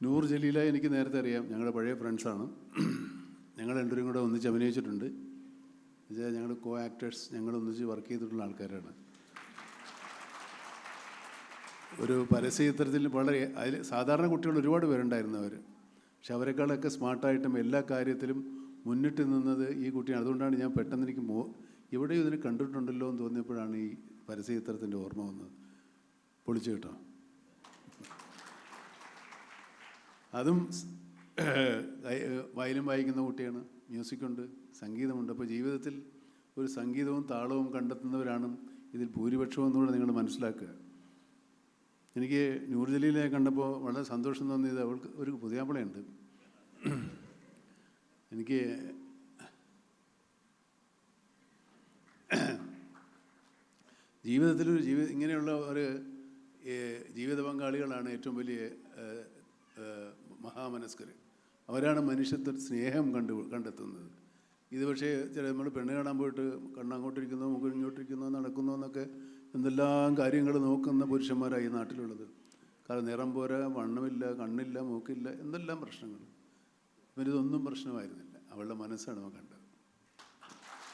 നൂർ ജലീല എനിക്ക് നേരത്തെ അറിയാം, ഞങ്ങളുടെ പഴയ ഫ്രണ്ട്സാണ്. ഞങ്ങൾ രണ്ടുപേരും കൂടെ ഒന്നിച്ച് അഭിനയിച്ചിട്ടുണ്ട്. എന്നുവെച്ചാൽ ഞങ്ങൾ കോ ആക്ടേഴ്സ്, ഞങ്ങൾ ഒന്നിച്ച് വർക്ക് ചെയ്തിട്ടുള്ള ആൾക്കാരാണ്. ഒരു പരസ്യ ചിത്രത്തിൽ വളരെ അതിൽ സാധാരണ കുട്ടികൾ ഒരുപാട് പേരുണ്ടായിരുന്നു അവർ. പക്ഷെ അവരെക്കാളൊക്കെ സ്മാർട്ടായിട്ടും എല്ലാ കാര്യത്തിലും മുന്നിട്ട് നിന്നത് ഈ കുട്ടിയാണ്. അതുകൊണ്ടാണ് ഞാൻ പെട്ടെന്ന് എനിക്ക് എവിടെയും ഇതിനെ കണ്ടിട്ടുണ്ടല്ലോ എന്ന് തോന്നിയപ്പോഴാണ് ഈ പരസ്യ ചിത്രത്തിൻ്റെ ഓർമ്മ വന്നത്. പൊളിച്ചു കേട്ടോ. അതും വയലിൻ വായിക്കുന്ന കുട്ടിയാണ്, മ്യൂസിക്കുണ്ട്, സംഗീതമുണ്ട്. അപ്പോൾ ജീവിതത്തിൽ ഒരു സംഗീതവും താളവും കണ്ടെത്തുന്നവരാണ് ഇതിൽ ഭൂരിപക്ഷവും എന്നുകൂടെ നിങ്ങൾ മനസ്സിലാക്കുക. എനിക്ക് നൂർ ജലീലിനെ കണ്ടപ്പോൾ വളരെ സന്തോഷം തോന്നിയത് അവൾക്ക് ഒരു പുതിയാപ്പിളയുണ്ട്. എനിക്ക് ജീവിതത്തിലൊരു ഇങ്ങനെയുള്ള ഒരു ജീവിത പങ്കാളികളാണ് ഏറ്റവും വലിയ മഹാമനസ്കർ. അവരാണ് മനുഷ്യത്വ സ്നേഹം കണ്ടെത്തുന്നത്. ഇത് പക്ഷേ നമ്മൾ പെണ്ണ് കാണാൻ പോയിട്ട് കണ്ണങ്ങോട്ടിരിക്കുന്നോ മുഖം ഇങ്ങോട്ടിരിക്കുന്നോ നടക്കുന്നോ എന്നൊക്കെ എന്തെല്ലാം കാര്യങ്ങൾ നോക്കുന്ന പുരുഷന്മാരായി നാട്ടിലുള്ളത്. കാരണം നിറം പോരാ, വണ്ണമില്ല, കണ്ണില്ല, മൂക്കില്ല, എന്തെല്ലാം പ്രശ്നങ്ങൾ. ഇവരിതൊന്നും പ്രശ്നമായിരുന്നില്ല. അവളുടെ മനസ്സാണ് നമ്മൾ കണ്ടത്.